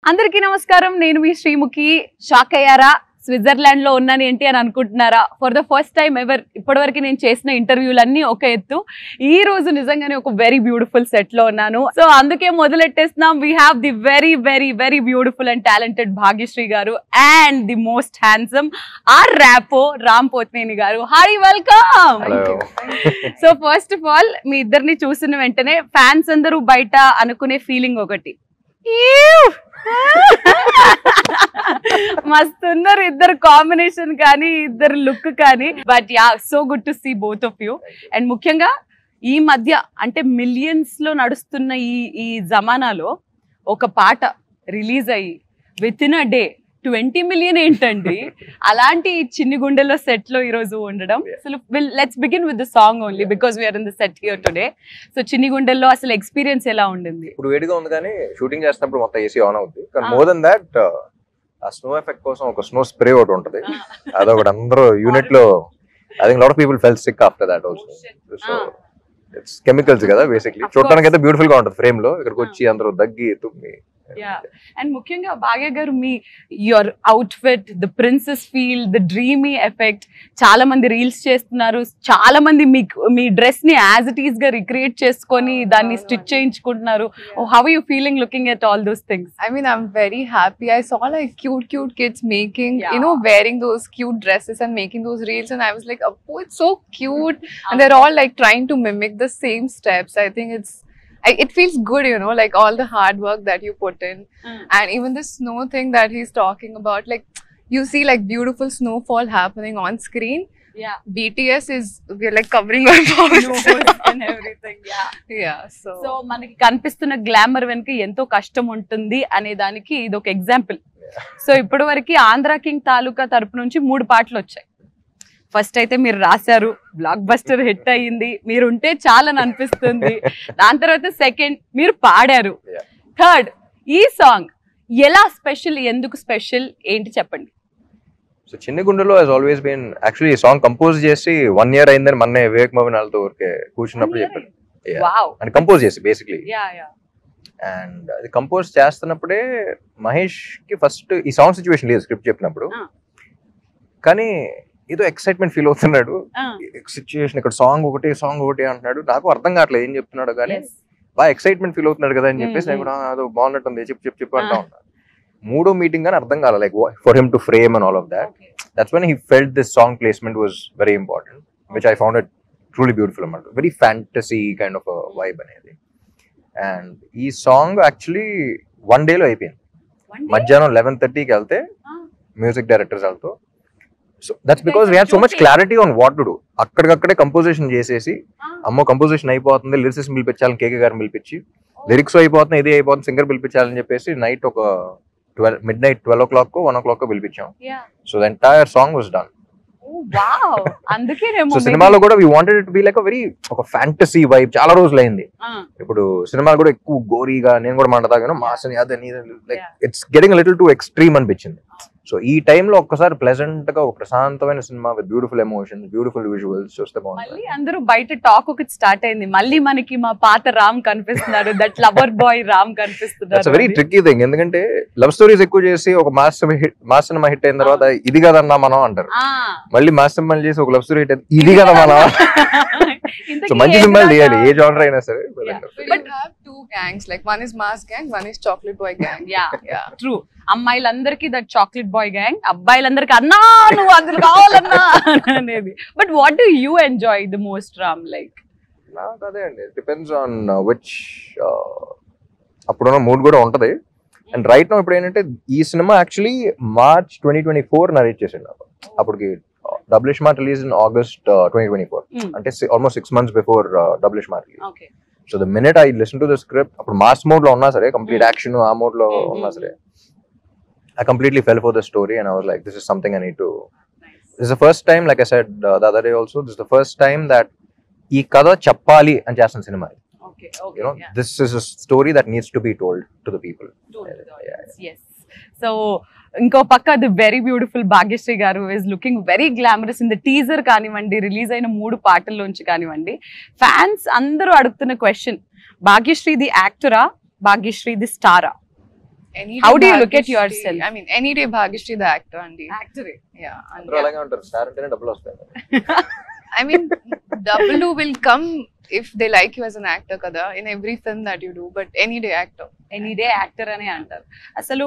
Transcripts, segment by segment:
అందరికీ నమస్కారం. నేను మీ శ్రీముఖి. షాక్ అయ్యారా? స్విట్జర్లాండ్ లో ఉన్నాను ఏంటి అని అనుకుంటున్నారా? For the first time ever ఇప్పటివరకు నేను చేసిన ఇంటర్వ్యూలన్నీ ఒక ఎత్తు. ఈ రోజు నిజంగానే ఒక వెరీ బ్యూటిఫుల్ సెట్ లో ఉన్నాను. సో అందుకే మొదలెట్టేస్తున్నాం. We have the very very very beautiful and talented Bhagyashri garu and the most handsome our Rapo Ram Pothineni garu. Hi, welcome. So first of all మీ ఇద్దరిని చూసిన వెంటనే ఫ్యాన్స్ అందరూ బయట అనుకునే ఫీలింగ్ ఒకటి, మస్తున్నారు ఇద్దరు కాంబినేషన్ కానీ ఇద్దరు లుక్ కానీ. But ya, so good to see both of you. And ముఖ్యంగా ఈ మధ్య అంటే మిలియన్స్ లో నడుస్తున్న ఈ జమానాలో ఒక పాట రిలీజ్ అయ్యి with in a day 20 million ఏంటండి? అలాంటి చిన్ని గుండెల్లో సెట్ లో ఈ రోజు ఉండడం. అసలు let's begin with the song only because we are in the set here today. So చిన్ని గుండెల్లో అసలు ఎక్స్పీరియన్స్ ఎలా ఉండింది? ఇప్పుడు వేడిగా ఉంది కానీ షూటింగ్ చేస్తున్నప్పుడు మొత్తం ఏసీ ఆన్ అవుతుంది. కానీ మోర్ దెన్ దాట్ ఆ స్నో ఎఫెక్ట్ కోసం ఒక స్నో స్ప్రే ఒకటి ఉంటుంది. అదొకటి అందరూ యూనిట్ లో I think lot of people felt sick after that also. So it's chemicals కదా బేసిక్లీ. చూడడానికి అయితే బ్యూటిఫుల్ గా ఉంటుంది ఫ్రేమ్ లో. ఇక్కడికి వచ్చి అందరూ దగ్గి తుమ్మి. అండ్ ముఖ్యంగా భాగ్య గారు మీ your outfit, the princess feel, the dreamy effect, చాలా మంది రీల్స్ చేస్తున్నారు. చాలా మంది మీ డ్రెస్ ని యాజ్ ఇట్ ఈస్ గా రిక్రియేట్ చేసుకొని దాన్ని స్టిచ్ చేయించుకుంటున్నారు. How are you feeling looking at all those things? I mean, I'm very happy. I saw like cute kids making, you know, wearing those cute dresses and making those reels, and I was like, oh, it's so cute. And they're all like trying to mimic the same steps. I think it feels good, you know, like all the hard work that you put in. And even the snow thing that he's talking about, like you see like beautiful snowfall happening on screen. Yeah, BTS we're like covering our nose and everything. Yeah, so మనకి కనిపిస్తున్న glamour వెనుక ఎంతో కష్టం ఉంటుంది అనే దానికి ఇది ఒక ఎగ్జాంపుల్. సో ఇప్పటి వరకు ఆంధ్ర కింగ్ తాలూకా తరపు నుంచి 3 పాటలు వచ్చాయి. ఫస్ట్ అయితే మీరు రాశారు, బ్లాక్ బస్టర్ హిట్ అయ్యింది, మీరుంటే చాలని అనిపిస్తుంది. దాని తర్వాత సెకండ్ మీరు పాడారు, థర్డ్ ఈ సాంగ్. ఎలా స్పెషల్, ఎందుకు స్పెషల్, ఏంటి చెప్పండి? సో చిన్ని గుండెలో హస్ ఆల్వేస్ బీన్ యాక్చువల్లీ ఈ సాంగ్ కంపోజ్ చేసి 1 year అయిందని మొన్న వివేక్ మోహనాలతో ఊరికే కూర్చున్నప్పుడు చెప్పారు. అండ్ కంపోజ్ చేసి బేసిక్లీ. అండ్ అది కంపోజ్ చేస్తున్నప్పుడే మహేష్ కి ఫస్ట్ ఈ సాంగ్ సిచ్యువేషన్ లేదు స్క్రిప్ట్ చెప్పినప్పుడు, కానీ ఏదో ఎక్సైట్మెంట్ ఫీల్ అవుతున్నాడు. సిచ్యువేషన్ ఇక్కడ సాంగ్ ఒకటి అంటున్నాడు. నాకు అర్థం కావట్లేదు ఏం చెప్తున్నాడు, కానీ బాగా ఎక్సైట్మెంట్ ఫీల్ అవుతున్నాడు కదా అని చెప్పేసి నేను కూడా అదో బాగున్నట్టుంది చెప్పు అంటా ఉన్నాను. 3వ మీటింగ్ అని అర్థం కాలేదు, like for him to frame and all of that. That's when he felt this song placement was very important, which I found it truly beautiful అన్నమాట. Very fantasy kind of vibe అనేది. And ఈ song actually 1 day లో అయిపోయింది. మధ్యాహ్నం 11:30కి వెళ్తే music directors వాళ్ళతో. So that's because we have so much clarity on what to do. అక్కడికక్కడే కంపోజిషన్ చేసేసి, అమ్మో కంపోజిషన్ అయిపోతుంది, లిరిసిస్ట్ పిలిపించాలని కేకే గారిని పిలిపించి, లిరిక్స్ అయిపోతుంది, ఇది అయిపోతుంది, సింగర్ పిలిపించాలని చెప్పేసి నైట్ ఒక midnight 12 o'clock 1 o'clock పిలిపించాం. So the entire song was done. So సినిమాలో కూడా we wanted it be like ఒక ఫ్యాంటసీ వైబ్. చాలా రోజులు అయింది. ఇప్పుడు సినిమాలు కూడా ఎక్కువ గోరీగా, నేను కూడా మాట్లాడతాను మాసని అదని, like it's getting little to extreme అనిపించింది. సో ఈ టైంలో ఒక్కసారి ప్లెజెంట్ గా ఒక ప్రశాంతమైన cinema with beautiful emotions, beautiful visuals చూస్తే బాగుంటుంది. అందరూ బయట టాక్ ఒకటి స్టార్ట్ అయింది, మళ్ళీ మనకి మా పాత రామ్ కనిపిస్తున్నారు, దట్ లవర్ బాయ్ రామ్ కనిపిస్తున్నారు. It's very tricky thing. ఎందుకంటే లవ్ స్టోరీస్ ఎక్కువ చేసి ఒక మాస్ సినిమా హిట్ అయిన తర్వాత ఇది కదన్నా మనం అంటారు. మళ్ళీ మాస్ సినిమా చేసి ఒక లవ్ స్టోరీ హిట్ అయింది, ఇది కదా మనం. సో మంచి సినిమాలు తీయాలి, ఏ జానర్ అయినా సరే. But you have 2 gangs, like one is mass gang, one is chocolate boy gang. Yeah, true. అమ్మాయిలందరికీ దట్ చాక్లెట్ బాయ్ గ్యాంగ్, అబ్బాయిలందరికీ అన్నా నువ్వు అందులో కావాలన్నా అనేది. But what do you enjoy the most Ram? Like నాకు అదే అండి, డిపెండ్స్ ఆన్ విచ్ అప్పుడున్న మూడ్ కూడా ఉంటది. అండ్ రైట్ నౌ ఇప్పుడు ఏంటంటే ఈ సినిమా యాక్చువల్లీ March 2024 నరేట్ చేసిండు నాకు. అప్పటికి double iSmart release in August 2024, అంటే almost 6 months before double iSmart release. So the minute I listen to the script, అప్పుడు మాస్ మోడ్ లో ఉన్నా సరే, కంప్లీట్ యాక్షన్ ఆ మోడ్ లో ఉన్నా సరే, I completely fell for the story and I was like, this is something I need to. This is the first time, like I said the other day also, this is the first time that ee kada chappali and chestunna cinema. Okay, you know, this is a story that needs to be told to the people. Yes. So ఇంకో పక్క అది very beautiful Bhagyashri garu is looking very glamorous in the teaser కానివ్వండి, release అయిన 3 పాటల్లోంచి కానివ్వండి. Fans అందరూ అడుగుతున్న question, Bhagyashri the యాక్టరా, భాగ్యశ్రీ ది స్టారా? any How day do you look at Bhagyashree- yourself? I mean, any day Bhagyashree the actor, Andy. Actor. Yeah. And అందరూ అలాగే ఉంటారు, స్టార్ అంటేనే డబ్బులు వస్తాయి. I mean, double will come if they like you as an actor, kada, in every film that you do. But any day actor. Any day actor అని అంటారు. అసలు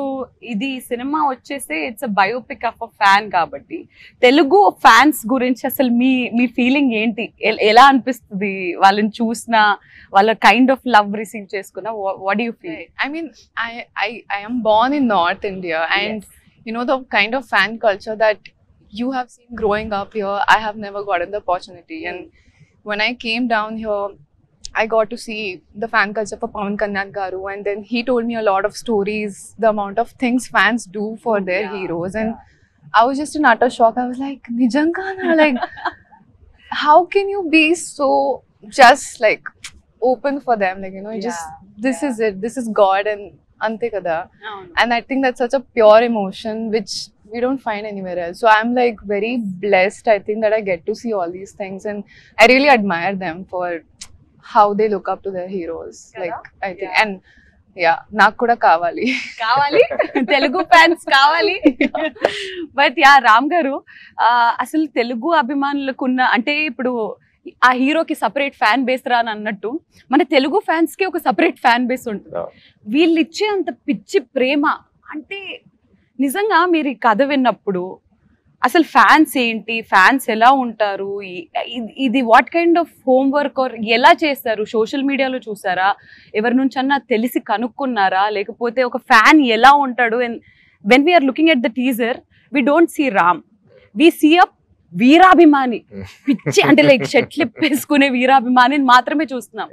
ఇది సినిమా వచ్చేసి it's a biopic of a fan కాబట్టి Telugu fans గురించి అసలు మీ feeling ఏంటి? ఎలా అనిపిస్తుంది వాళ్ళని చూసినా, వాళ్ళ కైండ్ ఆఫ్ లవ్ రిసీవ్ చేసుకున్నా? What you feel? Right. I mean, I am born in North India, and you know the kind of fan culture that you have seen growing up here. I have never gotten the opportunity, and when I came down here, I got to see the fan culture for Pawan Kalyan Garu, and then he told me a lot of stories, the amount of things fans do for their heroes, and I was just in utter shock. I was like, Nijangana, like, how can you be so just like open for them? Like, you know, just this is it, this is God, and ante kada. And I think that's such a pure emotion which we don't find anywhere else. So I'm like very blessed, I think, that I get to see all these things, and I really admire them for how they look up to their heroes. Like, I think, and yeah, నాకు కూడా కావాలి Telugu fans కావాలి. But yeah Ram గారు, అసలు తెలుగు అభిమానులకున్న అంటే ఇప్పుడు ఆ హీరోకి సపరేట్ ఫ్యాన్ బేస్ రా అని అన్నట్టు మన తెలుగు ఫ్యాన్స్ కి ఒక సపరేట్ ఫ్యాన్ బేస్ ఉంటుంది. వీళ్ళు ఇచ్చే అంత పిచ్చి ప్రేమ అంటే నిజంగా మీరు ఈ కథ విన్నప్పుడు అసలు ఫ్యాన్స్ ఏంటి, ఫ్యాన్స్ ఎలా ఉంటారు, ఇది what kind of homework or ఎలా చేస్తారు? సోషల్ మీడియాలో చూసారా, ఎవరి నుంచన్నా తెలిసి కనుక్కున్నారా, లేకపోతే ఒక ఫ్యాన్ ఎలా ఉంటాడు? And when we are looking at the teaser we don't see Ram, we see a వీరాభిమాని, పిచ్చి అంటే లైక్ షర్ట్లు వేసుకునే వీరాభిమానిని మాత్రమే చూస్తున్నాం.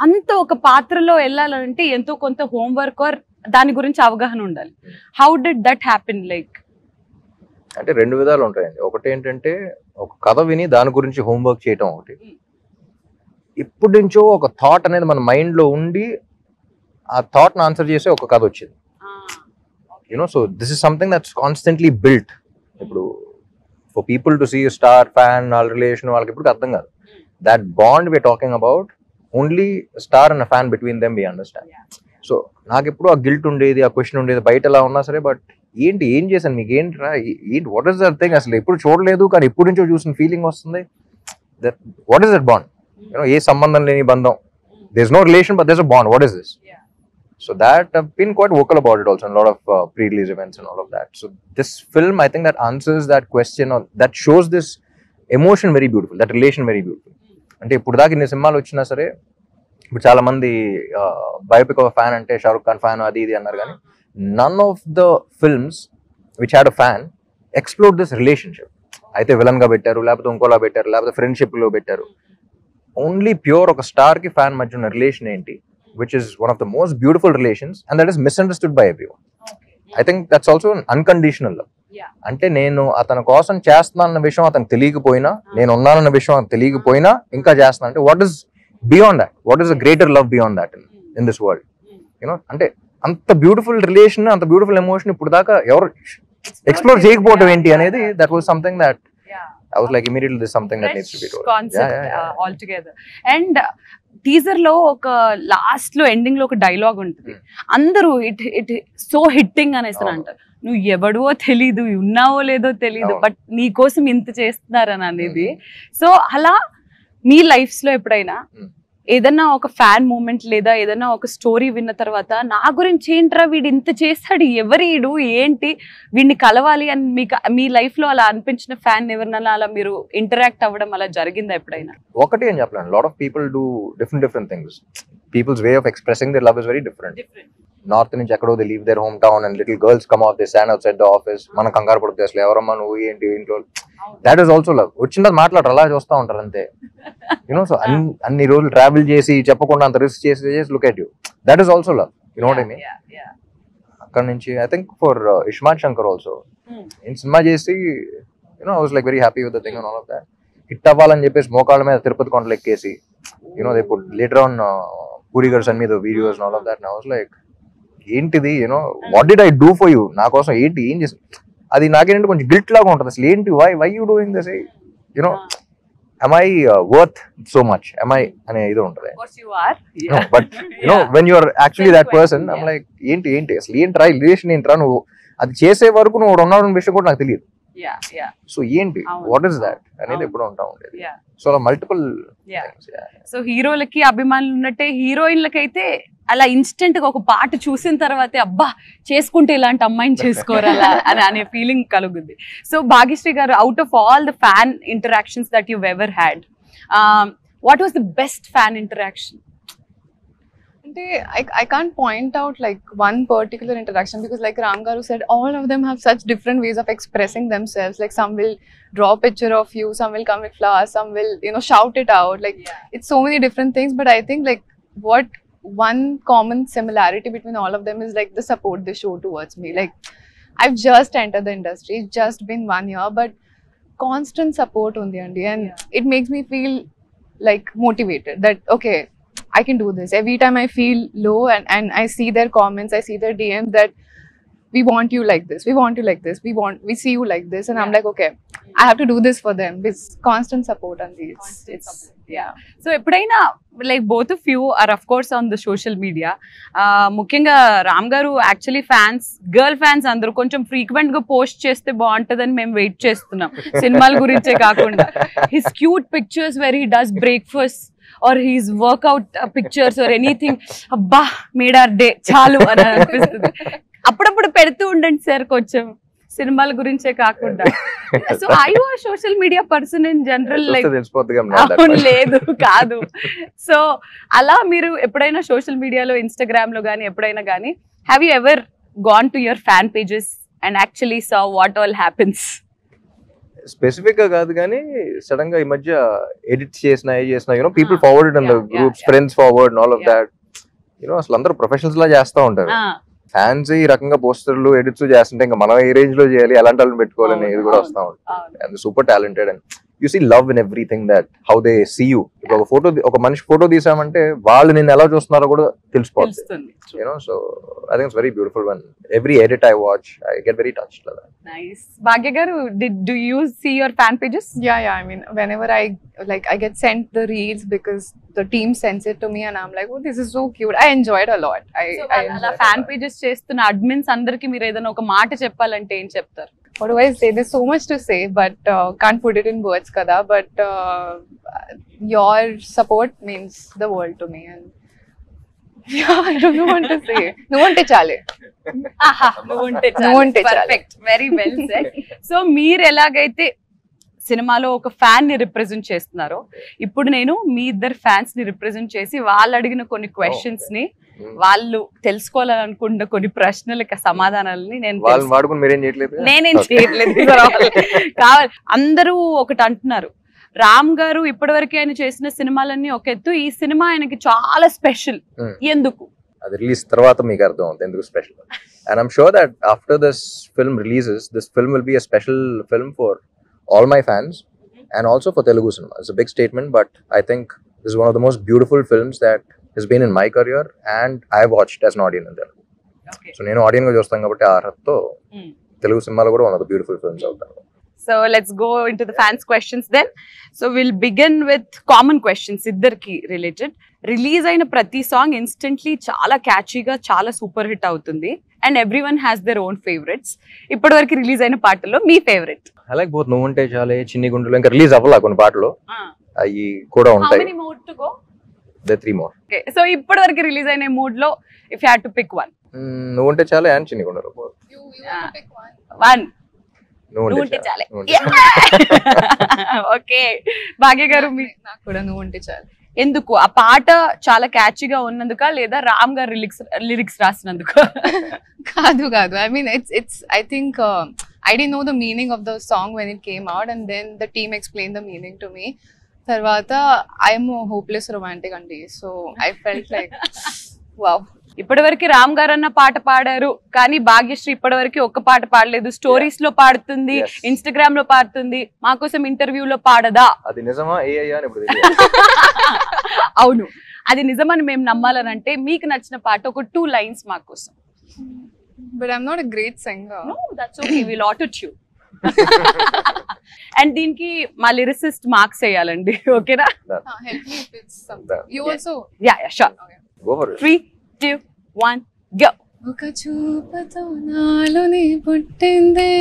అంత ఒక పాత్రలో వెళ్ళాలంటే ఎంతో కొంత హోంవర్క్ ఆర్ దాని గురించి అవగాహన ఉండాలి. How did that happen? Like అంటే రెండు విధాలు ఉంటాయండి. ఒకటి ఏంటంటే ఒక కథ విని దాని గురించి హోంవర్క్ చేయటం ఒకటి. ఇప్పటి నుంచో ఒక థాట్ అనేది మన మైండ్ లో ఉండి ఆ థాట్ ని ఆన్సర్ చేసే ఒక కథ వచ్చింది. You know, so this is something that's constantly built. ఇప్పుడు for people to see star fan వాళ్ళ రిలేషన్ వాళ్ళకి ఇప్పుడు అర్థం కాదు. That bond we are talking about only star and fan between them we understand. So నాకు ఎప్పుడు ఆ గిల్ట్ ఉండేది, ఆ క్వశ్చన్ ఉండేది, బయట ఎలా ఉన్నా సరే, బట్ ఏంటి ఏం చేశాను, మీకు ఏంట్రా, ఏంటి, వాట్ ఈస్ దట్ థింగ్, అసలు ఎప్పుడు చూడలేదు కానీ ఎప్పుడు నుంచో చూసిన ఫీలింగ్ వస్తుంది. That what is that bond? You know, ఏ సంబంధం లేని బంధం, there is no relation but there is a bond, what is this? So that I've been quite vocal about it also in a lot of pre-release events and all of that. So this film, I think that answers that question, or that shows this emotion very beautiful, that relation very beautiful. అంటే ఇప్పుడు దాకా ఇన్ని సినిమాలు వచ్చినా సరే, ఇప్పుడు చాలా మంది బయోపిక్ ఆఫ్ ఫ్యాన్ అంటే షారుఖ్ ఖాన్ ఫ్యాన్ అది ఇది అన్నారు, కానీ none of the films which had a fan explore this relationship. అయితే విలన్ గా పెట్టారు, లేకపోతే ఇంకోలా పెట్టారు, లేకపోతే ఫ్రెండ్షిప్ లో పెట్టారు. ఓన్లీ ప్యూర్ ఒక స్టార్ కి ఫ్యాన్ మధ్య ఉన్న రిలేషన్ ఏంటి, which is one of the most beautiful relations, and that is misunderstood by everyone. I think that's also an unconditional love. అంటే నేను అతని కోసం చేస్తున్నానన్న విషయం అతనికి తెలియకపోయినా, నేను ఉన్నానన్న విషయం అతనికి తెలియకపోయినా ఇంకా చేస్తున్నా అంటే what is beyond that, what is a greater love beyond that in this world? You know, అంటే అంత బ్యూటిఫుల్ రిలేషన్, అంత బ్యూటిఫుల్ ఎమోషన్ ఇప్పుడు దాకా ఎవరు ఎక్స్ప్లోర్ చేయకపోవడం ఏంటి అనేది, that was something that I was like immediately this is something that needs to be told. Concept altogether. And teaser లో ఒక లాస్ట్ లో ఎండింగ్ లో ఒక డైలాగ్ ఉంటుంది, అందరూ ఇట్ సో హిట్టింగ్ అనేసి అంటారు, నువ్వు ఎవడో తెలీదు, ఉన్నావో లేదో తెలీదు, బట్ నీ కోసం ఇంత చేస్తున్నారని అనేది. సో అలా మీ లైఫ్స్ లో ఎప్పుడైనా ఏదన్నా ఒక ఫ్యాన్ మూమెంట్ లేదా ఏదన్నా ఒక స్టోరీ విన్న తర్వాత నా గురించి ఏంట్రా వీడు ఇంత చేస్తాడు, ఎవరీడు ఏంటి, వీడిని కలవాలి అని మీకు మీ లైఫ్ లో అలా అనిపించిన ఫ్యాన్ ఎవరినైనా అలా మీరు ఇంటరాక్ట్ అవ్వడం అలా జరిగిందా ఎప్పుడైనా? ఒకటి అని చెప్పలేను, lot of people do different things. People's way of expressing their love is very different. North నుంచి ఎక్కడో they leave their home town and little girls come off they stand outside the office, మనం కంగారు పడుతుంది అసలు ఎవరమ్మా నువ్వు ఏంటి ఇంట్లో. That is also love. వచ్చిన మాట్లాడరు, అలా చూస్తూ ఉంటారు అంతే. యూనో, సో అన్ని రోజులు ట్రావెల్ చేసి చెప్పకుండా అంత రిస్క్ చేసి look at you, that is also love. You know what I mean? అక్కడ నుంచి I think for Ismart Shankar also, నేను సినిమా చేసి you know I was like very happy with the thing and all of that. Hit అవ్వాలని చెప్పేసి మోకాళ్ళ మీద తిరుపతి కొండలు ఎక్కేసి, you know they put later on పూరిగర్ సన్ మీద videos and all of that. I was like ఏంటిది, you know what did I do for you, నా కోసం ఏంటి ఏం చేసి, అది నాకేంటంటే కొంచెం గిల్ట్ లాగా ఉంటుంది. అసలు ఏంటి, why you doing this, you know am I worth so much? Am I అనే ఇది ఉంటుంది. Of course you are. No, but you know when you are actually that person, I'm like ఏంటి అసలు ఏంట్రా రిలేషన్ ఏంట్రా నువ్వు అది చేసే వరకు నువ్వు ఉన్నావు విషయం కూడా నాకు తెలియదు. సో ఏంటి వాట్ ఇస్ దాట్ అనేది ఎప్పుడు ఉంటా ఉండేది. సో అలా మల్టిపుల్. సో హీరోలకి అభిమానులు ఉన్నట్టే హీరోయిన్లకి అయితే అలా ఇన్స్టెంట్ గా ఒక పాట చూసిన తర్వాతే అబ్బా చేసుకుంటే ఇలాంటి అమ్మాయిని చేసుకోరాలా అని అనే ఫీలింగ్ కలుగుద్ది. సో భాగ్యశ్రీ గారు, out of all the fan interactions that you ever had, what was the best fan interaction? I can't point out like one particular interaction because like Ram Garu said, all of them have such different ways of expressing themselves. Like some will draw a picture of you, some will come with flowers, some will, you know, shout it out. Like it's so many different things. But I think like what one common similarity between all of them is like the support they show towards me. Like I've just entered the industry, it's just been 1 year, but constant support on the end, and it makes me feel like motivated that okay, I can do this. Every time I feel low and I see their comments, I see their DMs that we want you like this, we want you like this, we see you like this, and I'm like okay, I have to do this for them. It's constant support on these. It's so ఎప్పుడైనా like both of you are of course on the social media, ముఖ్యంగా రామ్ గారు actually fans, girl fans అందరూ కొంచెం frequent గా post చేస్తే బాగుంటుందని మేము wait చేస్తున్నాం సినిమాల గురించే కాకుండా. His cute pictures where he does breakfast or his workout pictures or anything, అబ్బా మేడ్ ఆర్ డే చాలు అని అనిపిస్తుంది. అప్పుడప్పుడు పెడుతూ ఉండండి సార్ కొంచెం సినిమాల గురించే కాకుండా. So I you are social media person in general, like లేదు కాదు. సో అలా మీరు ఎప్పుడైనా సోషల్ మీడియాలో ఇన్స్టాగ్రామ్ లో కానీ ఎప్పుడైనా కానీ have you ever gone to your fan pages and actually saw what all happens? Specific గా కాదు కానీ సడన్ గా ఈ మధ్య ఎడిట్ చేసిన you know people forward in the groups, friends forward all of that, you know అసలు అందరూ ప్రొఫెషనల్స్ లా చేస్తా ఉంటారు. ఫ్యాన్స్ ఈ రకంగా పోస్టర్లు ఎడిట్స్ చేస్తుంటే ఇంకా మనం ఏ రేంజ్ లో చేయాలి, అలాంటి వాళ్ళని పెట్టుకోవాలని ఇది కూడా వస్తా ఉంటుంది. And super talented and you see love in everything that how they see you. ఒక మనిషి ఫోటో తీసామంటే వాళ్ళు నిన్ను ఎలా చూస్తున్నారో కూడా తెలిసిపోతుంది. You know so I think it's very beautiful one every edit I watch I get very touched. Nice. Bhagya garu, do you see your fan pages? Yeah. I mean, whenever I get sent the reels because the team sends it to me and I'm like, oh, this is so cute. I enjoy it a lot. అలా fan pages చేస్తున్న admins అందరికి మీరు ఏదైనా ఒక మాట చెప్పాలంటే ఏం చెప్తారు? What do I say? There's so much to say, but can't put it in words, kada. But your support means the world to me, and yeah, I don't know what to say. No one te chale. Perfect, very well said. So మీరు ఎలాగైతే సినిమాలో ఒక fan ని represent చేస్తున్నారో, ఇప్పుడు నేను మీ ఇద్దరు fans ని రిప్రజెంట్ చేసి వాళ్ళు అడిగిన కొన్ని క్వశ్చన్స్ ని, వాళ్ళు తెలుసుకోవాలనుకున్న కొన్ని ప్రశ్నలకి సమాధానాలని నేనేం చేయట్లేదు కావాలి. అందరూ ఒకటి అంటున్నారు, రామ్ గారు ఇప్పటివరకు ఆయన చేసిన సినిమాలన్నీ ఒక ఎత్తు, ఈ సినిమా ఆయనకి చాలా స్పెషల్. ఎందుకు? అది రిలీజ్ తర్వాత మీకు అర్థం అవుతుంది ఎందుకు special. And I'm sure that after this film releases, this film will be a special film for all my fans and also for Telugu cinema. It's a big statement, but I think this is one of the most beautiful films that has been in my career and I've watched as an audience in Telugu. Okay. So nenu audience ga chustam kabatti aa ratto Telugu cinema lo kuda one of the beautiful films out there. So let's go into the fans questions then. So we'll begin with common questions iddarki related. Release aina prati song instantly chaala catchy ga chaala super hit avutundi and everyone has their own favorites. ఇప్పటివరకు release అయిన పాటల్లో మీ favourite? I like both. నువ్వుంటే చాలే, చిన్ని గుండెలు, ఇంకా release అవ్వాల కొన్ని పాటలు, అవి కూడా ఉంటాయి. How many more to go? There 3 more. Okay, so ఇప్పటివరకు రిలీజ్ అయిన మూడ్ లో if you had to pick one. నువ్వుంటే చాలే and చిన్ని గుండెలు. You want to pick one? నువ్వుంటే చాలే. ఓకే భాగ్య గారు, నాకు కూడా నువ్వుంటే చాలే. ఎందుకు? ఆ పాట చాలా క్యాచీగా ఉన్నందుక లేదా రామ్ గారు లిరిక్స్ రాసినందుక? కాదు. I mean, it's I think I didn't know the meaning of the song when it came out, and then the team explained the meaning to me. Tarvata, I'm a hopeless romantic andi, so I felt like wow. ఇప్పటివరకు రామ్ గారు అన్న పాట పాడారు, కానీ భాగ్యశ్రీ ఇప్పటివరకు ఒక్క పాట పాడలేదు. స్టోరీస్ లో పాడుతుంది, ఇన్స్టాగ్రామ్ లో పాడుతుంది, మా కోసం ఇంటర్వ్యూలో పాడదా? అది నిజమా? అవును, అది నిజమని మేము నమ్మాలనంటే మీకు నచ్చిన పాట ఒక 2 lines మా కోసం. But I'm not a great singer. No, that's okay. We'll auto-tune. And దీనికి మా లిరిసిస్ట్ మార్క్స్ వేయాలండి. ఓకేనా? Help me if it's something. You also. Yeah sure. Go for it. 3, 2, 1 go. ఒక చూపుతో నాలోని పుట్టిందే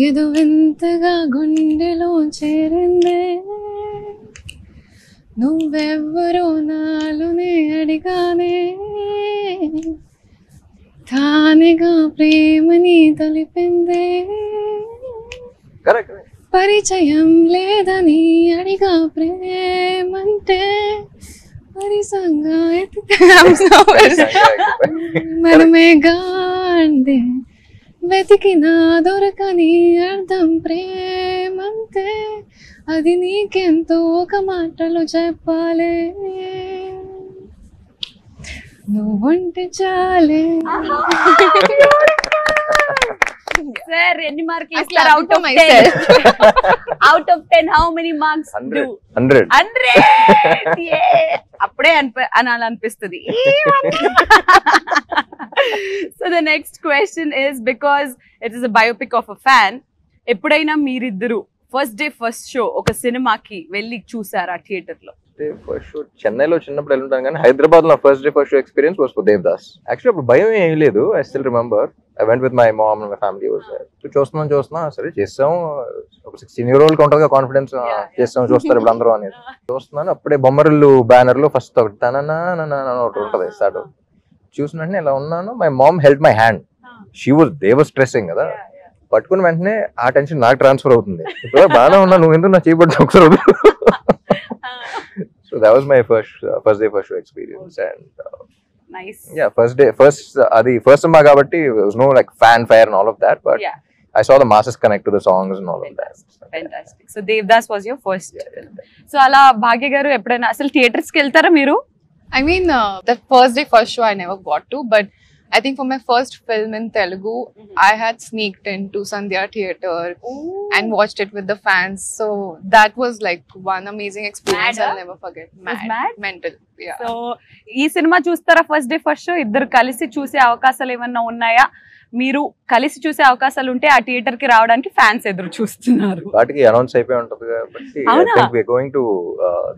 ఏదో వింతగా గుండెలో చేరిందే నువ్వెవ్వరో నాలోనే అడిగానే తానేగా ప్రేమని తెలిపిందే Correct. పరిచయం లేదని అడిగా ప్రేమంటే పరిసంగా మనమే గాండే వెతికినా దొరకని అర్థం ప్రేమంతే అది నీకెంతో ఒక మాటలో చెప్పాలే నువ్వుంటే చాలే. సార్ ఎన్ని మార్కులు I ఇస్తారు clap out for of myself. 10? Out of 10 how many marks 100. Do 100. 100. అప్పుడే అనాలనిపిస్తుంది. So the next question is because it is a biopic of a fan. ఎప్పుడైనా మీరిద్దరు ఫస్ట్ డే ఫస్ట్ షో ఒక సినిమాకి వెళ్ళి చూసారా థియేటర్ లో? ఫస్ట్ షో చెన్నైలో చిన్నప్పుడు వెళ్ళుంటాను కానీ హైదరాబాద్ లో first day first show experience was for Devdas. Actually అప్పుడు భయం ఏం లేదు. I still remember I went with my mom and my family was there. చూస్తున్నా సరే చేస్తాం. ఒక 16-year-old కి ఉంటుంది కాన్ఫిడెన్స్, చేస్తాం చూస్తారు ఇప్పుడు అందరూ అనేది. చూస్తున్నాను అప్పుడే బొమ్మరిల్లు బ్యానర్ లో ఫస్ట్ ఒకటి ఒకటి ఉంటుంది స్టార్ట్. చూసిన వెంటనే ఇలా ఉన్నాను. My mom held my hand. They was stressing కదా, పట్టుకున్న వెంటనే ఆ టెన్షన్ నాకు ట్రాన్స్ఫర్ అవుతుంది. ఇప్పుడు బాగానే ఉన్నా, నువ్వు ఎందుకు నా చేయబడి ఒకసారి. So that was my first day first show experience, and nice. yeah, first cinema kabatti there was no like fanfare and all of that, but Yeah. I saw the masses connect to the songs and all of that. Fantastic. So Devdas was your first. So అలా భాగ్య గారు ఎప్పుడైనా అసలు theatres కి వెళ్తారా మీరు? I mean, the first day first show I never got to, but I think for my first film in Telugu, I had sneaked into Sandhya Theatre and watched it with the fans. So that was like one amazing experience. Mad, I'll never forget. mad? Mental. Yeah. So ఈ cinema చూస్తారా first day first show? ఇద్దరు కలిసి చూసే అవకాశాలు ఏమన్నా ఉన్నాయా? మీరు కలిసి చూసే అవకాశాలు ఉంటే ఆ థియేటర్ కి రావడానికి ఫ్యాన్స్ ఎదురు చూస్తున్నారు. వాటికి అనౌన్స్ అయిపోయి ఉంటుంది కాబట్టి I అవునా? think we are going to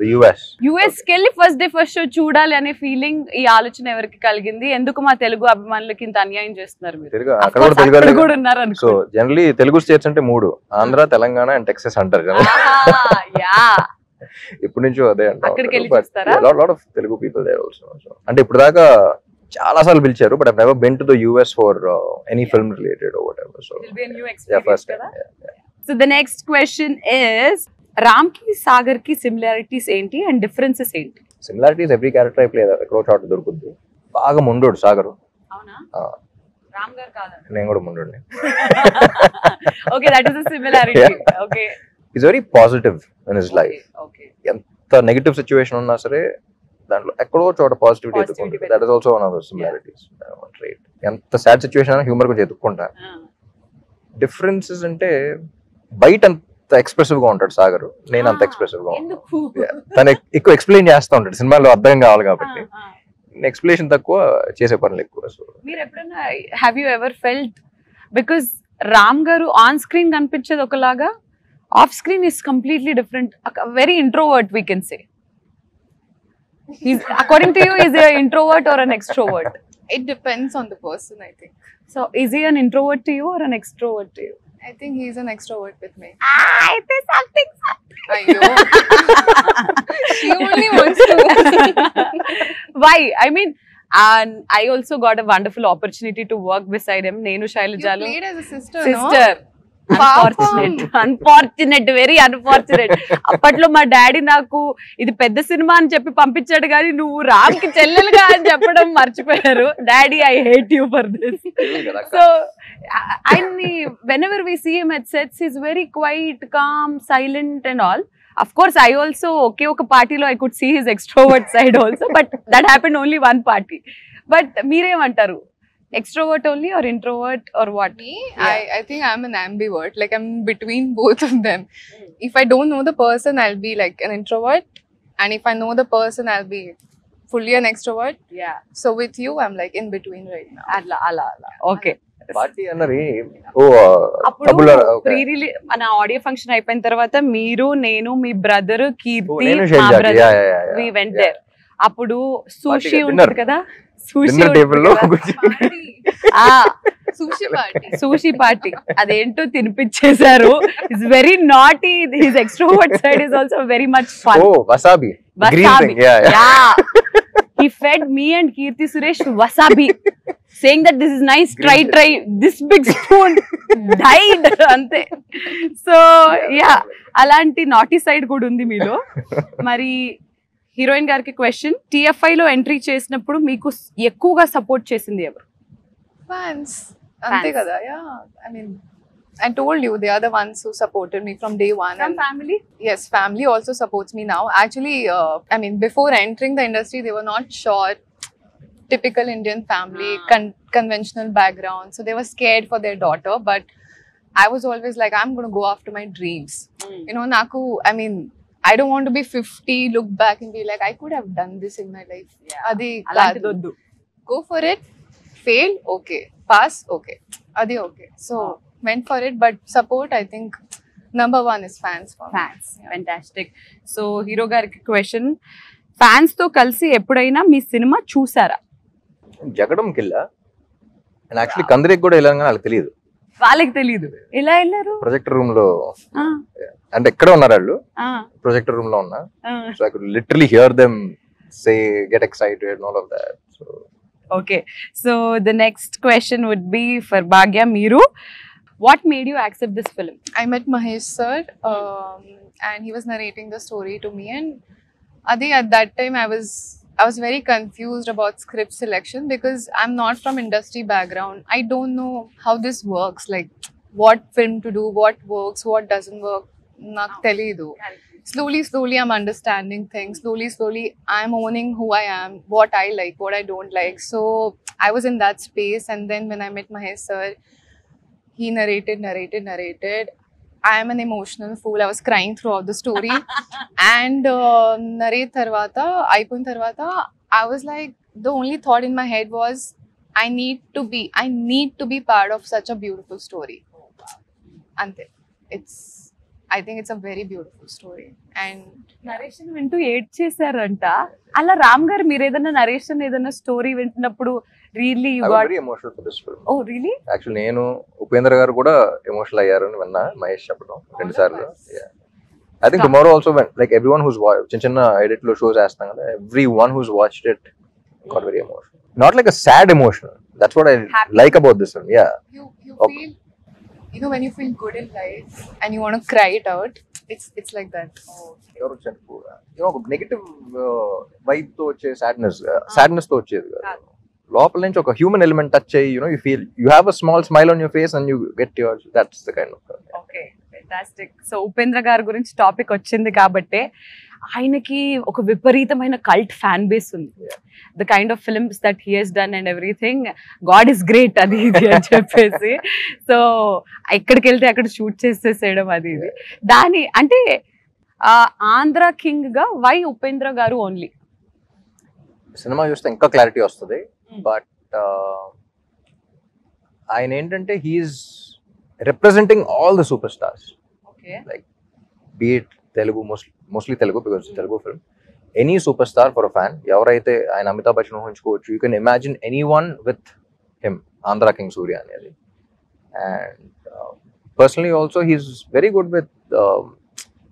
the US. US కి వెళ్ళి ఫస్ట్ డే ఫస్ట్ షో చూడాలి అనే ఫీలింగ్, ఈ ఆలోచన ఎవరికి కలిగింది? ఎందుకు మా తెలుగు అభిమానులకి ఇంత అన్యాయం చేస్తున్నారు మీరు? తెలుగు Of అక్కడ course, కూడా అక్కడ తెలుగు. కూడా ఉన్నారు అనుకో. సో జనరలీ తెలుగు స్టేట్స్ అంటే 3: ఆంధ్ర, తెలంగాణ అండ్ టెక్సస్ అంటారు కదా. యా ఇప్పటి నుంచో అదే అంటారు. అక్కడికి వెళ్ళి చూస్తారా? Lot of Telugu people there also. అంటే ఇప్పుడు దాకా చాలా సార్లు పిలిచారు, but I never been to the US for any film related or whatever. So It'll be a new yeah, experience first కదా. time. So the next question is, Ram కి సాగర్ కి similarities ఏంటి అండ్ డిఫరెన్సెస్ ఏంటి? సిమిలారిటీస్ ఎవ్రీ క్యారెక్టర్ ప్లే ఎక్కడో చోట దొరుకుద్ది. బాగా ముండోడు సాగరు. అవునా? రామ్ గారు కాదండి. నేను కూడా ముండోడిని. Okay, that is a similarity. Okay. Is very positive in his life. Okay. ఎంత నెగటివ్ సిచ్యువేషన్ ఉన్నా సరే దాంట్లో ఎక్కడో చోట పాజిటివిటీ ఎత్తుకుంటుంది. That is also one of the similarities. Right. ఎంత సాడ్ సిచ్యువేషన్ అయినా హ్యూమర్ కొంచెం ఎత్తుకుంటా. డిఫరెన్సెస్ అంటే బయట అంత ఎక్స్ప్రెసివ్ గా ఉంటాడు సాగర్, నేను అంత ఎక్స్ప్రెసివ్ గా ఉంటాను. ఎందుకు? తను ఎక్కువ ఎక్స్ప్లెయిన్ చేస్తూ ఉంటాడు, సినిమాలో అర్థం కావాలి కాబట్టి. ఎక్స్ప్లెనేషన్ తక్కువ, చేసే పనులు ఎక్కువ. సో మీరు ఎప్పుడైనా have you ever felt, because Ram గారు ఆన్ స్క్రీన్ కనిపించేది ఒకలాగా, off screen is completely different. Very introvert we can say. According to you, is he an introvert or an extrovert? It depends on the person, I think. So is he an introvert to you or an extrovert to you? I think he's an extrovert with me. It is something. Ayyo. She only wants to. Why? I mean, and I also got a wonderful opportunity to work beside him. Nenu You Shailajalu. played as a sister, Sister. no? Unfortunate, very unfortunate. అప్పట్లో మా daddy నాకు ఇది పెద్ద cinema అని చెప్పి పంపించాడు, కానీ నువ్వు రామ్ కి చెల్లెలుగా అని చెప్పడం మర్చిపోయారు. Daddy, I hate you for this. So ఆయన్ని whenever we see him at sets, is very quiet, calm, silent and all. Of course I also ఒకే ఒక పార్టీలో I could see his extrovert side also, but that happened only one party. But మీరేమంటారు? Extrovert only or introvert or what? Me, I think I'm an ambivert. Like I'm between both of them. If I don't know the person, I'll be like an introvert, and if I know the person, I'll be fully an extrovert. Yeah. So with you, I'm like in between right now. Ala. Okay. Party అన్నది ఓ అప్పుడు pre release మన audio function అయిపోయిన తర్వాత మీరు నేను మీ brother Keerthi మా బ్రదర్ వి వెంట్ దేర్. అప్పుడు సూషి ఉంటుంది కదా, సూషి టేబుల్ లో సూషి పార్టీ అదేంటో తినిపించేశారు. It's very naughty. His extrovert side is also very much fun. Wasabi. He fed me and Kirti Suresh wasabi, saying that this is nice, try this big spoon. Died ante. So yeah, అలాంటి naughty side కూడా ఉంది మీలో. మరి heroine గారికి question, TFI లో entry చేసినప్పుడు మీకు ఎక్కువగా సపోర్ట్ చేసింది ఎవరు? Fans. Ante kada. Yeah, I mean, I told you they are the ones who supported me from day one. From family? Yes, family also supports me now. Actually, I mean, before entering the industry, they were not sure. Typical Indian family, conventional background. So they were scared for their daughter. But I was always like, I'm going to go after my dreams. You know, Naku, I mean, I don't want to be 50, look back and be like, I could have done this in my life. Adi kaadu. Go for it. Fail, okay. Pass, okay. Adi okay. So went for it, but support, I think number one is fans for me. Fans. Fantastic. So hero గారికి question, fans తో కలిసి ఎప్పుడైనా మీ cinema చూసారా? జగడం కిల్లా. And actually కందరికి కూడా వెళ్ళాను కానీ వాళ్ళకి తెలియదు. వాళ్ళకి తెలియదు. ఎలా వెళ్ళారు? ప్రొజెక్టర్ రూమ్ లో, అంటే ఎక్కడ ఉన్నారు వాళ్ళు, ప్రొజెక్టర్ రూమ్ లో ఉన్నా. So I could literally hear them say get excited and all of that. So okay, so the next question would be for Bhagya. మీరు what made you accept this film? I met Mahesh sir, and he was narrating the story to me, and Adi, at that time I was very confused about script selection because I'm not from industry background. I don't know how this works, like what film to do, what works, what doesn't work. Nak telidu. Slowly I'm understanding things. Slowly I'm owning who I am, what I like, what I don't like. So I was in that space, and then when I met Mahesh sir, he narrated. I am an emotional fool. I was crying throughout the story. And narrate tarvata, aipun tarvata, I was like, the only thought in my head was, I need to be part of such a beautiful story. Ante. I think it's a very beautiful story. And narration వింటూ ఏడ్ చేశారంట. అలా రామ్ గారు మీరు ఏదైనా narration ఏదైనా story వింటున్నప్పుడు really you got very emotional for this film. Oh really? Actually నేను ఉపేంద్ర గారు కూడా ఎమోషనల్ అయ్యారని విన్నా మహేష్ చెప్పడం 2 సార్లు. I think tomorrow also when like everyone who's చిన్న ఎడిట్ లో షోస్ వేస్తాం కదా, everyone who's watched it got very emotional. Not like a sad emotion. That's what I like about this film. Ya, you feel, you know, when you feel good in life and you want to cry it out, it's like that. ఎవరు చెప్పు negative vibe తో వచ్చే sadness తో వచ్చేది కాదు. లోపల నుంచి ఒక హ్యూమన్ ఎలిమెంట్ టచ్ అయ్యి you feel you have a small smile on your face and you get your that's the kind of. Okay, fantastic. So Upendra గారి గురించి టాపిక్ వచ్చింది కాబట్టి ఆయనకి ఒక విపరీతమైన కల్ట్ ఫ్యాన్ బేస్ ఉంది. The kind of films that he he's done and everything, god is great అది ఇది అని చెప్పేసి. సో ఎక్కడికి వెళ్తే అక్కడ షూట్ చేసేసేయడం అది ఇది. దాని అంటే ఆంధ్ర కింగ్ గా వై ఉపేంద్ర గారు ఓన్లీ? సినిమా చూస్తే ఇంకా క్లారిటీ వస్తుంది. బట్ ఆయన ఏంటంటే he's representing all the super stars. Like beat Telugu, mostly Telugu because Telugu film, any super star for a fan. ఎవరైతే ఆయన అమితాబ్ బచ్చన్ ఊహించుకోవచ్చు, you can imagine any one with him, Andhra king Surya అనేది. And personally also he's very good with,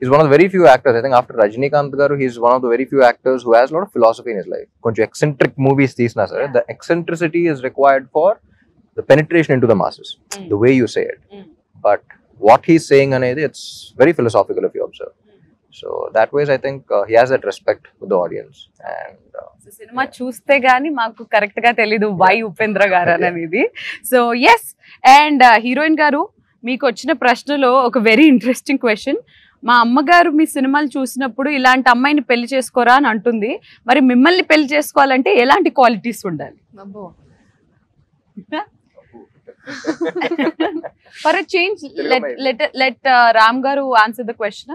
he's one of the very few actors, I think after Rajinikanth garu, he's one of the very few actors who has a lot of philosophy in his life. Konchu eccentric movies teesna sir, the eccentricity is required for the penetration into the masses, the way you say it. But what he's saying anedi, it's very philosophical if you observe. So that ways I think he has that respect with the audience. And so cinema చూస్తే గానీ మాకు correct గా తెలీదు why Upendra గారు అనేది. So yes, and heroine గారు మీకు వచ్చిన ప్రశ్నలో ఒక వెరీ ఇంట్రెస్టింగ్ క్వశ్చన్. మా అమ్మగారు మీ సినిమాలు చూసినప్పుడు ఇలాంటి అమ్మాయిని పెళ్లి చేసుకోరా అని అంటుంది. మరి మిమ్మల్ని పెళ్లి చేసుకోవాలంటే ఎలాంటి క్వాలిటీస్ ఉండాలి? For a change let Ram గారు ఆన్సర్ ద క్వశ్చన్.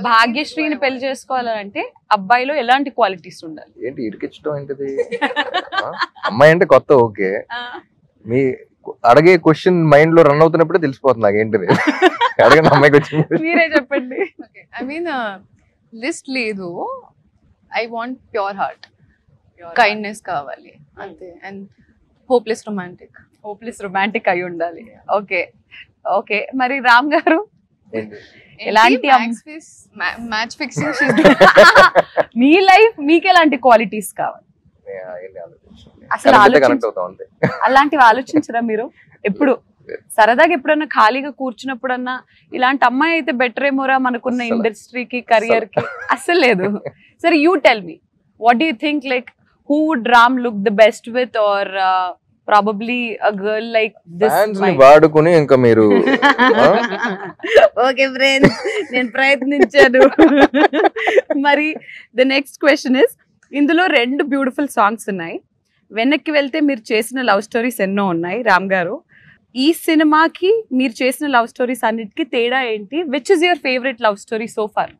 భాగ్యశ్రీని పెళ్లి చేసుకోవాలంటే అబ్బాయిలో ఎలాంటి క్వాలిటీస్ ఉండాలి? ఏంటి ఇరికించడం ఏంటిది? అమ్మాయి అంటే కొత్త ఓకే, మీ అడిగే క్వశ్చన్ మైండ్ లో రన్ అవుతున్నప్పుడే తెలిసిపోతుంది నాకు ఏంటిది. అడగండి అమ్మాయికి వచ్చింది. మీరే చెప్పండి. ఐ మీన్ లిస్ట్ లేదు. I want pure heart, kindness కావాలి అంతే. అండ్ హోప్లెస్ రొమాంటిక్ అయి ఉండాలి. ఓకే ఓకే, మరి రామ్ గారు ఎలాంటి మ్యాచ్ ఫిక్సింగ్ మీ లైఫ్ మీకు ఎలాంటి క్వాలిటీస్ కావాలి? అసలు అలాంటివి ఆలోచించరా మీరు ఎప్పుడు? సరదాగా ఎప్పుడన్నా ఖాళీగా కూర్చున్నప్పుడన్నా ఇలాంటి అమ్మాయి అయితే బెటర్ ఏమోరా మనకున్న ఇండస్ట్రీకి కెరియర్ కి? అసలు లేదు. సరే you tell me, what do you think, like who would Ram look the best with, or probably a girl like this వాడుకుని ఇంకా మీరు ఓకే ఫ్రెండ్స్, నేను ప్రయత్నించాను. మరి ద నెక్స్ట్ క్వశ్చన్ ఇస్, ఇందులో 2 బ్యూటిఫుల్ సాంగ్స్ ఉన్నాయి. వెనక్కి వెళ్తే మీరు చేసిన లవ్ స్టోరీస్ ఎన్నో ఉన్నాయి రామ్ గారు. ఈ సినిమాకి మీరు చేసిన లవ్ స్టోరీస్ అన్నిటికీ తేడా ఏంటి? Which is your favourite love story so far?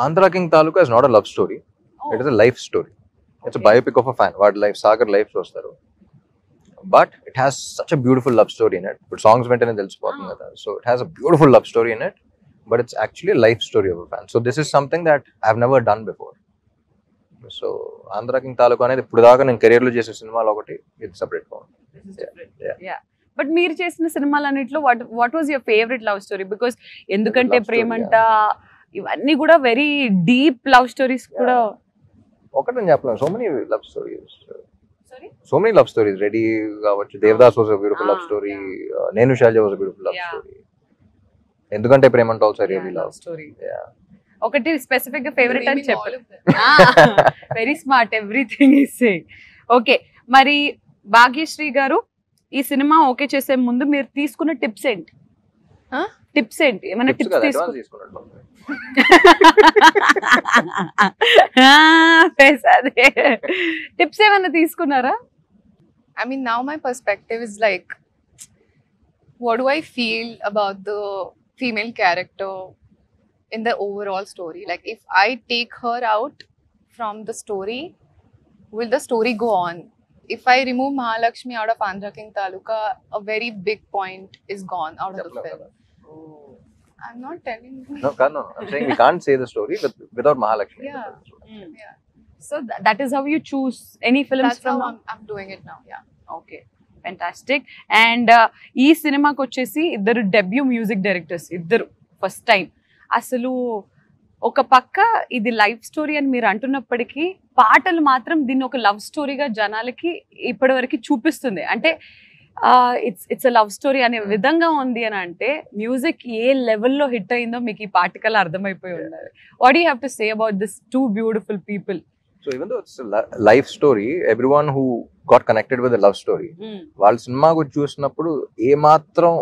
Andhra king Taluka is not a love story, it is a life story. It's a biopic of a fan. వాడి లైఫ్, సాగర్ లైఫ్ చూస్తారు, but it has such a beautiful love story in it. ఇప్పుడు songs వెంటనే తెలిసిపోతుంది కదా. So it has a beautiful love story in it, but it's actually life story of a fan. So this is something that I have never done before. So Andhra king Taluka అనేది ఇప్పుడు దాకా నేను career లో చేసే సినిమాలు ఒకటి, ఇది సెపరేట్ గా ఉంది. బట్ మీరు చేసిన సినిమాలన్నిట్లో what was your favourite love story? Because ఎందుకంటే ప్రేమంట ఇవన్నీ కూడా వెరీ డీప్ లవ్ స్టోరీస్ కూడా. ఒకటి నేను చెప్పలేను, so many love stories. Ready కావచ్చు, Devdas was a beautiful love story, నేను షాజా was a beautiful love story, ఎందుకంటే ప్రేమంట ఆల్సో రియల్లీ లవ్ స్టోరీ. ఒకటి స్పెసిఫిక్ గా ఫేవరెట్ అని చెప్పాలి. Very smart, everything is saying. Okay, మరి భాగ్యశ్రీ గారు, ఈ సినిమా ఓకే చేసే ముందు మీరు తీసుకున్న టిప్స్ ఏంటి? టిప్స్ ఏంటి? ఏమైనా టిప్స్ తీసుకున్నాడు? టిప్స్ ఏమైనా తీసుకున్నారా? I mean, now my perspective is like, what do I feel about the female character in the overall story? Like, if I take her out from the story, will the story go on? If I remove Mahalakshmi out of Andhra King Taluka, a very big point is gone out of the film. I'm not telling you. No, I'm saying we can't say the story without Mahalakshmi. Yeah. Yeah. So that is how you choose any films. That's from how now? I'm doing it now. Yeah. Okay, fantastic. And ఈ సినిమాకి వచ్చేసి ఇద్దరు debut music directors, ఇద్దరు first time. అసలు ఒక పక్క ఇది life story అని మీరు అంటున్నప్పటికీ పాటలు మాత్రం దీన్ని ఒక లవ్ స్టోరీగా జనాలకి ఇప్పటి వరకు చూపిస్తుంది. అంటే ఇట్స్ అ లవ్ స్టోరీ అనే విధంగా ఉంది అని అంటే మ్యూజిక్ ఏ లెవెల్లో హిట్ అయిందో మీకు ఈ పాటికల్ అర్థమైపోయి ఉండాలి. What do you have to say about this 2 beautiful people? So even though it's a life story, everyone who got connected with the love story, వాళ్ళ సినిమా కు చూసినప్పుడు ఏ మాత్రం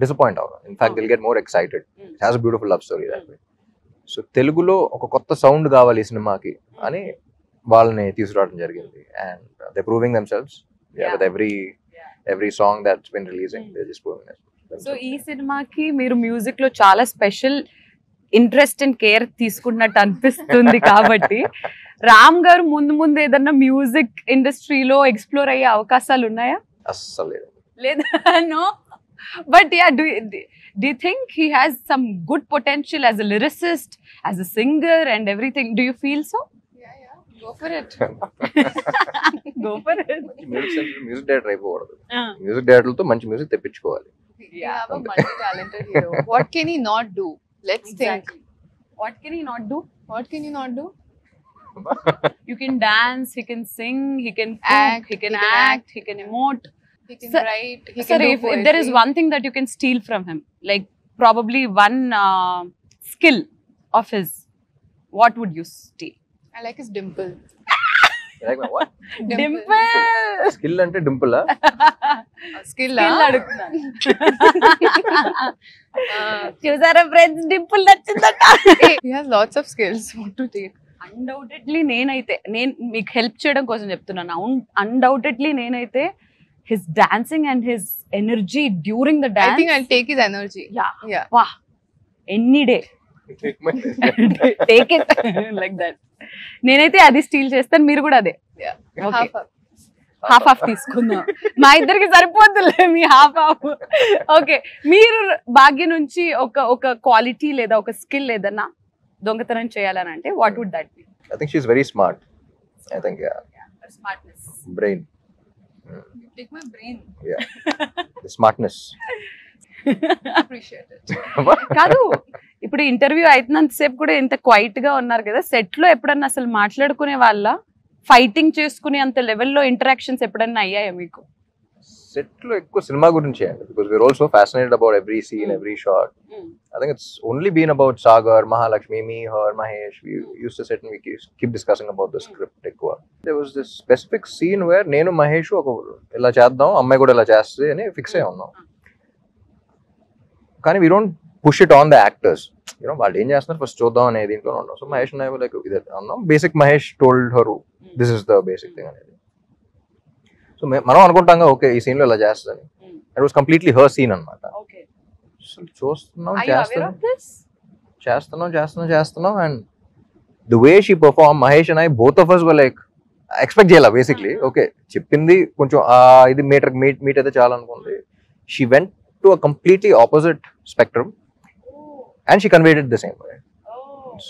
డిసప్పాయింట్ అవ్వరు. In fact, they'll get more excited. It has a beautiful love story that way. So తెలుగులో ఒక కొత్త sound కావాలి ఈ సినిమాకి అని వాళ్ళని తీసుకురావడం జరిగింది. And they're proving themselves with every song that's been releasing. They're just proving themselves. So ఈ సినిమాకి మీరు మ్యూజిక్ లో చాలా స్పెషల్ ఇంట్రెస్ట్ అండ్ కేర్ తీసుకున్నట్టు అనిపిస్తుంది కాబట్టి రామ్ గారు ముందు ముందు ఏదన్నా మ్యూజిక్ ఇండస్ట్రీలో ఎక్స్ప్లోర్ అయ్యే అవకాశాలు ఉన్నాయా? అస్సలు లేదా? No, but yeah, do you think he has some good potential as a lyricist, as a singer and everything? Do you feel so? Go for it. Go for it. Music director అయిపోకూడదు, music డైరెక్టర్లతో మంచి music తెప్పించుకోవాలి. We have a multi-talented hero. What can he not do? Let's Exactly. think. What can he not do? What can he not do? You can dance, he can sing, he can cook, Act, he can he can act, he can emote. He can Sir- write. He Sir, can do if there is poetry. one thing that you can steal from him, like probably one skill of his, what would you steal? I like his dimple. Dimple. Skill అంటే dimple Skill. చూసారా friends, dimple నచ్చిందట. He has lots of skills. What to take? Undoubtedly నేను మీకు help చేయడం కోసం చెప్తున్నాను. Undoubtedly నేనైతే his dancing and his energy during the I think dance, I'll take his energy. Yeah. వా, any day take it like that. నేనైతే అది steel చేస్తాను, మీరు కూడా అదే. Yeah. Okay. Half up. Half తీసుకుందాం. మా ఇద్దరికి సరిపోతుందిలే మీ హాఫ్. ఓకే, మీరు భాగ్య నుంచి ఒక క్వాలిటీ లేదా ఒక స్కిల్ ఏదన్నా దొంగతనం చేయాలని అంటే what would that be? I think she's very smart. I think, yeah. Smartness. Brain. You take my brain. Yeah. The smartness. Appreciate it. కాదు, ఇప్పుడు ఇంటర్వ్యూ అయినంత సేపు కూడా ఇంత క్వైట్ గా ఉన్నారు కదా, సెట్ లో ఎప్పుడన్నా అసలు మాట్లాడుకునే వాళ్ళ, ఫైటింగ్ చేసుకునే అంత లెవెల్లో ఇంటరాక్షన్స్ ఎప్పుడన్నా అయ్యాయా మీకు? సెట్ లో ఎక్కువ సినిమా గురించి అండి, because we're also fascinated about every scene, every shot. I think it's only been about Sagar, Mahalakshmi, me, her, Mahesh. We used to sit and we keep discussing about the script ఎక్కువ. There was this specific scene where నేను మహేష్ ఒక ఇలా చేద్దాం, అమ్మాయి కూడా ఇలా చేస్తుంది అని ఫిక్స్ అయి ఉన్నాం. కానీ we don't push it on the actors. వాళ్ళు ఏం చేస్తున్నారు ఫస్ట్ చూద్దాం అనే దీంట్లో ఉన్నాం. So Mahesh and I were like, ఇదే అన్నాం. Basic Mahesh told her this is the basic thing అనేది. సో మనం అనుకుంటాం ఓకే ఈ సీన్ లో ఇలా చేస్తుందని. It was completely her scene అన్నమాట. చూస్తున్నాం చేస్తున్నాం and the way she perform, Mahesh and I both of us were like expect చేయాల బేసిక్లీ. ఓకే చెప్పింది కొంచెం ఇది మీట్ అయితే చాలా అనుకుంది. She went to a completely opposite spectrum and she conveyed it the same way.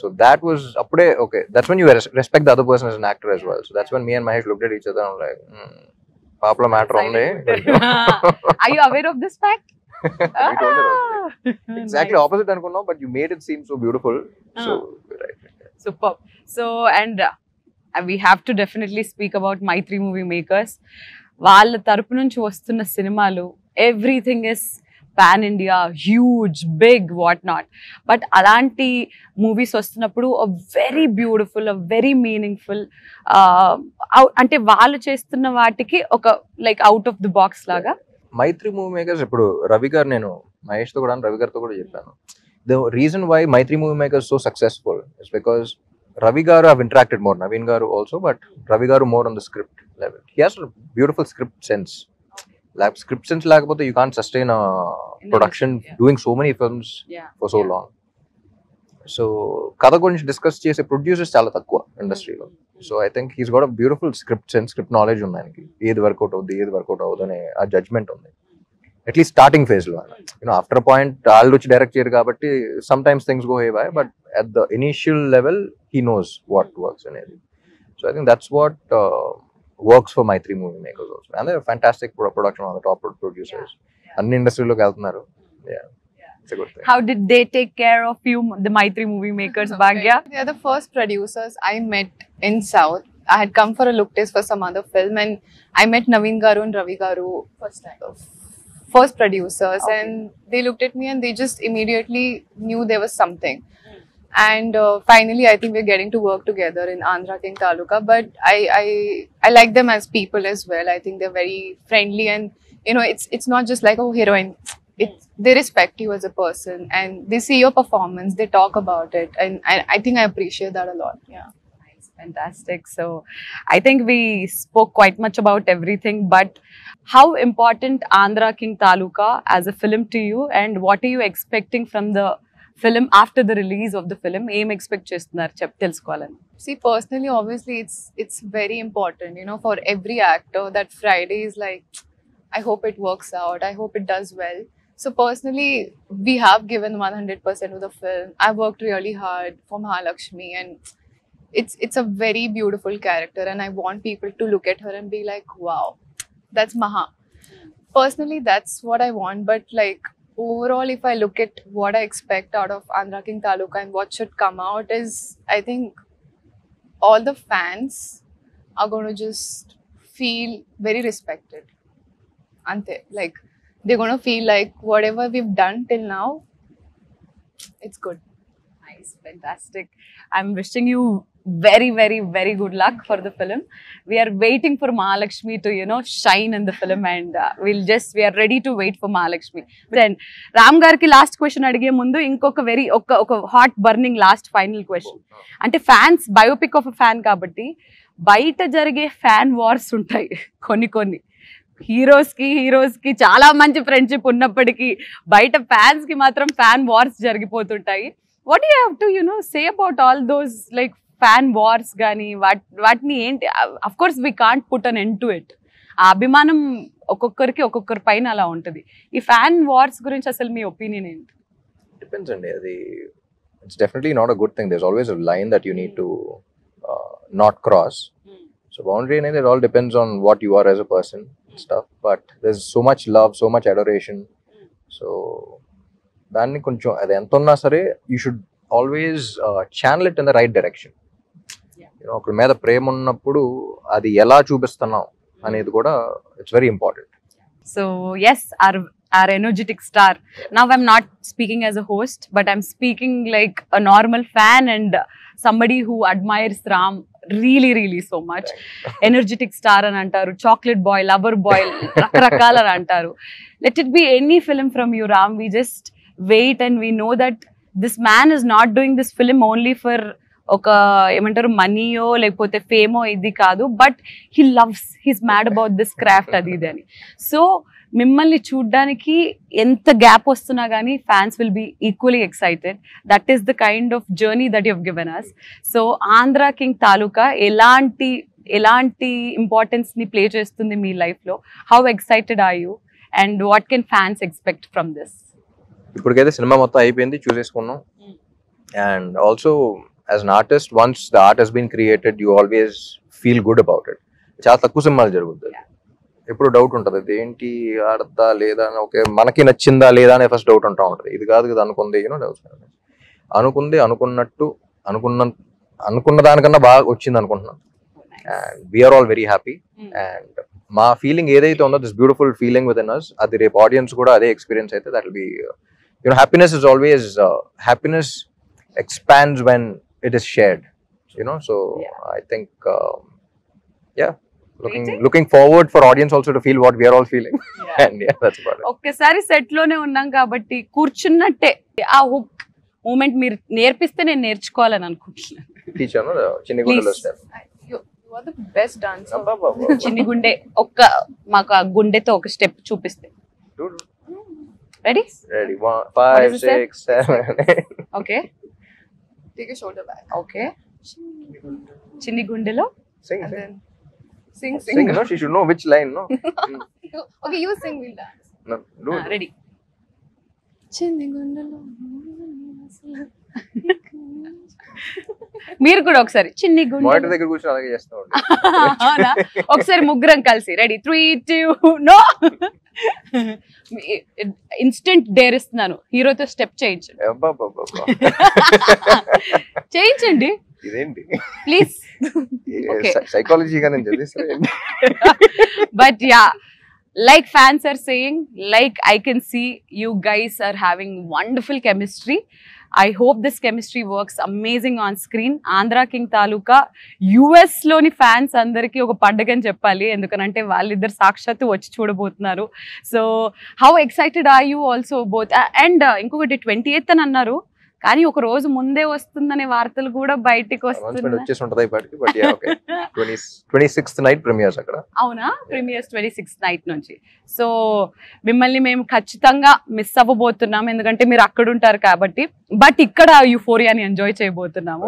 So that was appude okay, that's when you respect the other person as an actor as well. So that's when me and Mahesh looked at each other and like paapla matter undi. Are you aware of this fact? We told her exactly opposite anukunnam, but you made it seem so beautiful. So right. Superb. So and we have to definitely speak about Maitri Movie Makers. వాళ్ళ తరపు నుంచి వస్తున్న సినిమాలు everything is pan India, huge, big, what not. But అలాంటి movies వస్తున్నప్పుడు very beautiful, very meaningful, అంటే వాళ్ళు చేస్తున్న వాటికి ఒక like out of the box లాగా. మైత్రి మూవీ మేకర్స్ ఇప్పుడు రవి గారు, నేను మహేష్ తో కూడా రవి గారితో కూడా చెప్పాను, the reason why Mythri movie makers so successful is because Ravi garu have interacted more, Naveen garu also, but Ravi garu more on the script level. He has a beautiful script sense. Like script sense lagapothe you can't sustain a production doing so many films for so long. So kada gurinchi discuss chese producers chaala takkuva industry lo. So I think he's got a beautiful script sense, script knowledge undi ayaniki. Edi work out avudhu ane aa judgment undi. At least starting phase lo, after a point all which direct cheyaru kabatti sometimes things go haywire, but at the initial level he knows what works and everything. So I think that's what works for Maitri Movie Makers also, and they're a fantastic production on the top producers. Anni industry lo keltunnaru. Yeah, it's a good thing. How did they take care of you, the Maitri Movie Makers, Bhagya? They are the first producers I met in South. I had come for a look test for some other film, and I met Naveen garu and Ravi garu first producers, and they looked at me and they just immediately knew there was something. And finally I think we're getting to work together in Andhra King Taluka, but I like them as people as well. I think they're very friendly, and it's not just like, oh, heroine. They respect you as a person, and they see your performance, they talk about it, and I think I appreciate that a lot. Yeah. Fantastic. So I think we spoke quite much about everything, but how important Andhra King Taluka as a film to you, and what are you expecting from the film after the release of the film? Aim expect chestunnaru telusukovalani. See, personally, obviously it's very important, for every actor, that Friday is like, I hope it works out, I hope it does well. So personally, we have given 100% of the film. I worked really hard for Mahalakshmi, and it's a very beautiful character, and I want people to look at her and be like, wow, that's Maha. Personally, that's what I want, but like overall, if I look at what I expect out of Andhra King Taluka and what should come out is, I think all the fans are going to just feel very respected. Ante, like they're going to feel like whatever we've done till now, it's good. Nice, fantastic. I'm wishing you very, very, very good luck for the film. We are waiting for Mahalakshmi to, shine in the film, and we are ready to wait for Mahalakshmi. Then Ram garki last question adige mundu inkoka very oka hot burning last final question. Ante fans, biopic of a fan kabatti baita jarige fan wars untayi konni heroes కి చాలా మంచి friendship ఉన్నప్పటికీ బయట fans కి మాత్రం fan wars జరిగిపోతుంటాయి. What you have to say about all those like fan wars కానీ వాటిని ఏంటి? Of course we can't put an end to it. ఆ అభిమానం ఒక్కొక్కరికి ఒక్కొక్కరి పైన అలా ఉంటుంది. ఈ ఫ్యాన్ వార్స్ గురించి అసలు మీ ఒపీనియన్ ఏంటి? డిపెండ్స్ అండి. అది it's definitely not a good thing. There is always a line that you need to not cross. So boundary అనేది it all depends on what you are as a person stuff, but there is so much love, so much adoration. So దాన్ని కొంచెం అది ఎంత ఉన్నా సరే you should always channel it in the right direction. You know ఒకరి మీద ప్రేమ ఉన్నప్పుడు అది ఎలా చూపిస్తున్నాం అనేది కూడా it's very important. So yes, our energetic star. Now I'm not speaking as a host, but I'm speaking like a normal fan and somebody who admires Ram really so much. Energetic star అని అంటారు, chocolate boy, lover boy, రకరకాల అని అంటారు. Let it be any film from you, Ram. We just wait and we know that this man is not doing this film only for ఒక ఏమంటారు మనీయో లేకపోతే ఫేమో ఇది కాదు, but he loves, he's mad about this craft అది ఇది అని. So మిమ్మల్ని చూడ్డానికి ఎంత గ్యాప్ వస్తున్నా కానీ fans will be equally excited. That is the kind of journey that you have given us. So Andhra king Taluka ఎలాంటి ఇంపార్టెన్స్ ని ప్లే చేస్తుంది మీ లైఫ్ లో? How excited are you and what can fans expect from this? ఇప్పటికైతే సినిమా మొత్తం అయిపోయింది, చూసేసుకున్నాం. And also as an artist, once the art has been created, you always feel good about it. చాలా తక్కువ సినిమాలు జరుగుతుంది, ఎప్పుడు డౌట్ ఉంటుంది, అది ఏంటి ఆడతా లేదా అని, ఓకే మనకి నచ్చిందా లేదా అనే ఫస్ట్ డౌట్ ఉంటా ఉంటుంది. ఇది కాదు కదా అనుకుంది, యూనో డౌట్స్ అనుకుంది అనుకున్నట్టు అనుకున్న దానికన్నా బాగా వచ్చింది అనుకుంటున్నాను. And we are all very happy. And మా ఫీలింగ్ ఏదైతే ఉందో, this beautiful feeling with in us, అది రేపు ఆడియన్స్ కూడా అదే ఎక్స్పీరియన్స్ అయితే that will be, you know happiness is always, happiness expands when it is shared, you know. So I think looking forward for audience also to feel what we are all feeling. And that's about it. ఒక్కసారి set లోనే ఉన్నాం కాబట్టి కూర్చున్నట్టే ఆ hook moment మీరు నేర్పిస్తే నేను నేర్చుకోవాలని అనుకుంటున్నాను. టీచర్ నో చిన్ని గుండెలో step. You are the best dancer. చిన్ని గుండె మాకు ఆ గుండెతో ఒక స్టెప్ చూపిస్తే. Ready? 5 6 7 8. Okay. Take your shoulder back. Okay. చిన్ని గుండెలో And then sing. No, she should know which line, no. Okay, you sing, we'll dance. No, do it. Ready. Chinni gundalo. మీరు కూడా ఒకసారి చిన్ని గుండె మానిటర్ దగ్గర కూర్చొని అలాగే చేస్తా ఉంటా. అవునా? ఒకసారి ముగ్గురం కలిసి రెడీ 3 2 నో. ఇన్స్టెంట్ డేర్ ఇస్తున్నాను, హీరోతో స్టెప్ చేయించండి. చేయించండి ఇదేంటి ప్లీజ్. సైకాలజీగా నేను చదివిస్తాను. But yeah, like fans are saying, like I can see you guys are having wonderful chemistry. I hope this chemistry works amazing on screen. Andhra King Taluka US లోని fans అందరికి ఒక పండుగ అని చెప్పాలి, ఎందుకంటే వాళ్ళిద్దరు సాక్షాత్తు వచ్చి చూడబోతున్నారు. So how excited are you also both? And ఇంకొకటి 28th అని అన్నారు, కానీ ఒక రోజు ముందే వస్తుందనే వార్తలు కూడా బయటికి వస్తున్నాయి. వచ్చేసి ఉంటది ఇప్పటికి, but yeah okay. 26th night premieres అక్కడ. అవునా? ప్రీమియర్స్ 26th నైట్ నుంచి. సో మిమ్మల్ని మేము ఖచ్చితంగా మిస్ అవ్వబోతున్నాం, ఎందుకంటే మీరు అక్కడ ఉంటారు కాబట్టి. బట్ ఇక్కడ యూఫోరియాని ఎంజాయ్ చేయబోతున్నాము.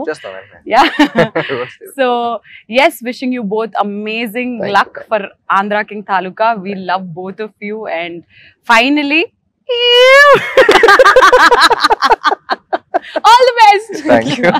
Yeah. So yes, wishing you both amazing luck for Andhra King Taluka. We love both of you, and finally all the best. Thank you.